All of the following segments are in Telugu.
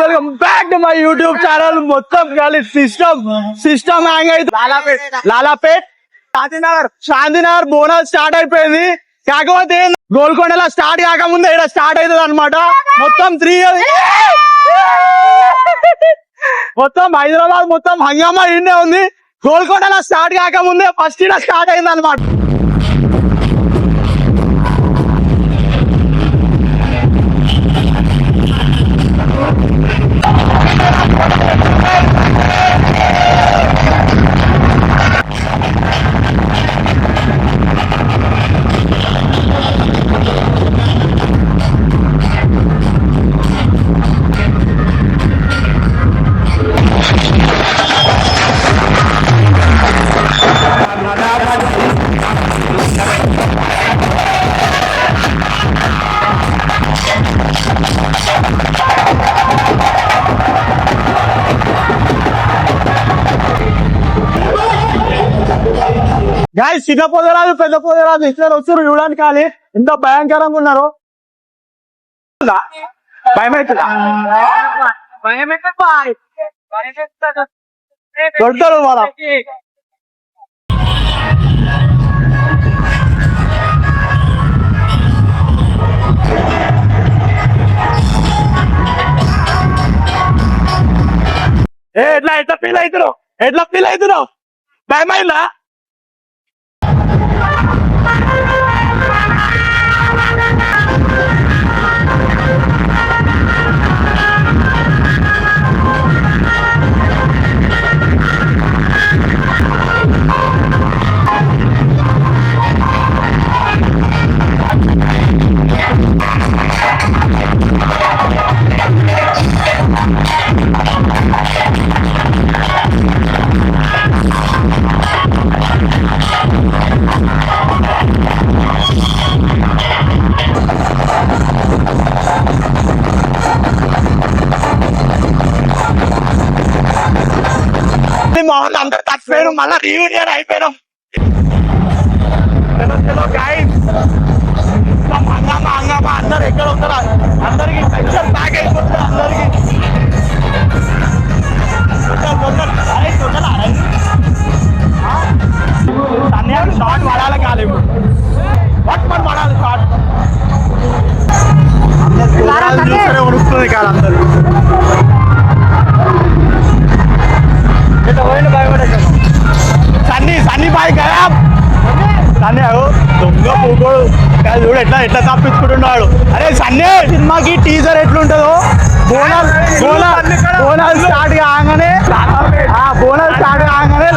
Welcome back to my YouTube channel. మొత్తం కలిసి సిస్టమ్ హ్యాంగ్ అయితే లాలాపేట్ శాంతినగర్ బోనస్ స్టార్ట్ అయిపోయింది. కాకపోతే గోల్కొండలో స్టార్ట్ కాకముందే ఇక్కడ స్టార్ట్ అవుతుంది అనమాట. మొత్తం హైదరాబాద్ మొత్తం హంగామా ఇండే ఉంది. గోల్కొండలో స్టార్ట్ కాకముందే ఫస్ట్ ఇక్కడ స్టార్ట్ అయింది అనమాట. గాయస్ చిన్న పొదరాదు పెద్ద పొదరాదు ఇద్దరు వచ్చారు చూడడానికి. కానీ ఎంత భయంకరంగా ఉన్నారు. కొడతారు వాళ్ళ ఎట్లా ఫీల్ అవుతున్నావు భయమైందా? అందరు తప్పిపోయారు, మళ్ళా రీయూనియన్ అయిపోయినాం. హంగామా అందరు ఎక్కడ ఉంటారా అందరికి టెన్షన్ బ్యాక్ అయిపోతుంది. అందరికి షార్ట్ పడాలి కాలేము మన పడాలి షార్ట్ అందరు ఉడుకుతుంది కాదు. అందరు సన్నీ బాయ్ కదా సన్నీ దొంగ పూకోడు చూడు ఎట్లా తప్పించుకుంటున్నాడు. అరే సన్నీ సినిమాకి టీజర్ ఎట్లుంటుందో బోనాలు స్టార్ట్ కాగానే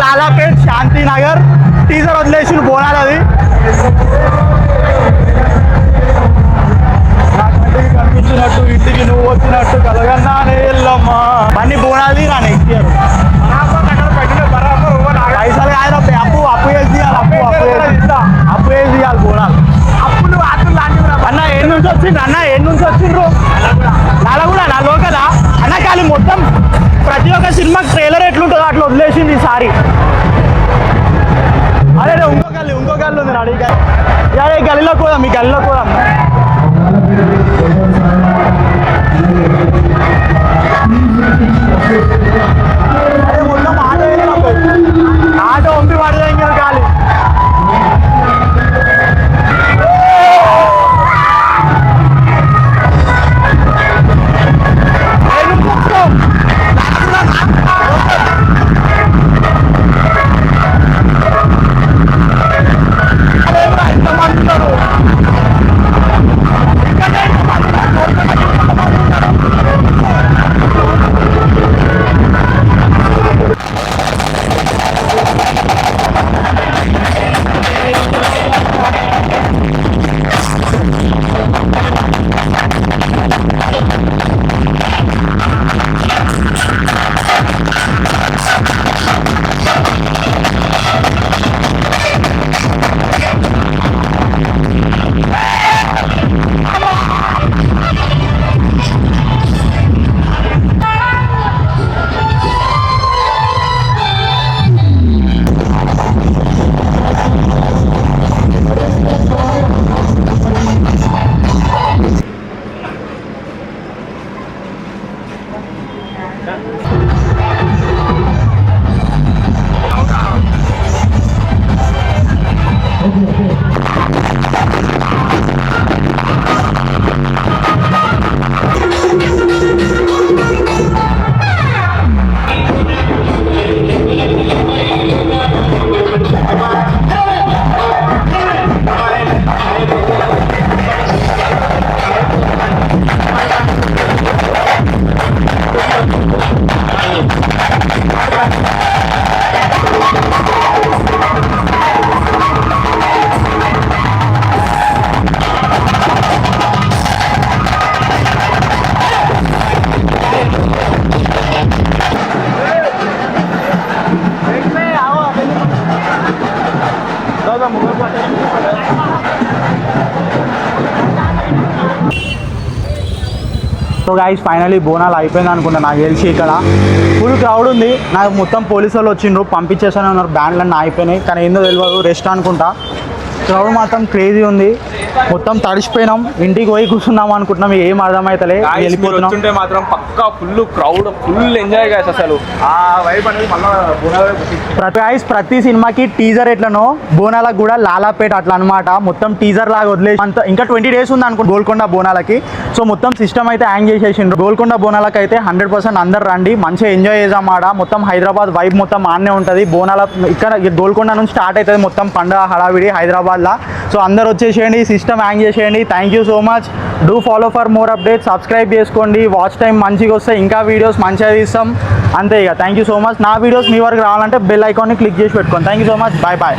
లాలాపేట్ శాంతినగర్ టీజర్ వదిలేసిన బోనాలు. అది కనిపించినట్టు ఇంటికి నువ్వు వచ్చినట్టు కలగన్నానే ఎల్లమ్మా అన్ని బోనాలు రా నెక్స్ట్ ఇయర్. పైసలు కాదు అప్పు వేసి తీయాలి. అప్పు వేసి తీయాలి బోనాలు. అప్పులు అన్న ఏడు నుంచి వచ్చిండ్రు నల్లగూడ నా లోకదా అన్న. కానీ మొత్తం ప్రతి ఒక్క సినిమాకి ట్రైలర్ ఎట్లుంటుందో అట్లా వదిలేసింది ఈసారి. అదే ఇంకో గల్లి ఉంది నాడు. ఈ గల్లీలో పోదాం, మీ గల్లీలో పోదాం. అరే మొత్తం ఆటో పంపి పడదా ఇంకా గాలి. ఎంతమంది సో గైస్ ఫైనలీ బోనాలు అయిపోయింది అనుకుంటా నాకు తెలిసి ఇక్కడ ఫుల్ క్రౌడ్ ఉంది. నాకు మొత్తం పోలీసు వాళ్ళు వచ్చిండ్రు పంపించేసాను ఉన్నారు, బ్యాండ్లన్నీ అయిపోయినాయి. కానీ ఏందో తెలియదు, రెస్ట్ అనుకుంటా. క్రౌడ్ మాత్రం క్రేజీ ఉంది, మొత్తం తడిసిపోయినాం. ఇంటికి పోయి కూర్చున్నాం అనుకుంటున్నాం, ఏం అర్థమైతలే వెళ్ళిపోతున్నాం. మాత్రం పక్కా full crowd, full enjoy guys. అసలు ఆ వైబ్ అనేది ప్రతి సినిమాకి టీజర్ ఎట్లనో బోనాలకు కూడా లాలాపేట అట్లా అనమాట. మొత్తం టీజర్ లాగా వదిలేసి అంత ఇంకా 20 days ఉంది అనుకో గోల్కొండ బోనాలకి. సో మొత్తం సిస్టమ్ అయితే హ్యాంగ్ చేసేసిండ్రు. గోల్కొండ బోనాలకు అయితే 100% అందరు రండి, మంచిగా ఎంజాయ్ చేద్దాం. ఆడ మొత్తం హైదరాబాద్ వైబ్ మొత్తం ఆడనే ఉంటుంది. బోనాల ఇక్కడ గోల్కొండ నుంచి స్టార్ట్ అవుతుంది మొత్తం పండుగ హడావిడి హైదరాబాద్లో. సో అందరు వచ్చేసేయండి, సిస్టమ్ హ్యాంగ్ చేసేయండి. Thank you so much. Do follow for more updates. Subscribe చేసుకోండి. వాచ్ టైం మంచిగా వస్తే ఇంకా వీడియోస్ మంచిగా తీస్తాం. అంతే ఇక. Thank you so much. నా వీడియోస్ మీ వరకు రావాలంటే బెల్ ఐకాన్ని క్లిక్ చేసి పెట్టుకోండి. Thank you so much. Bye bye.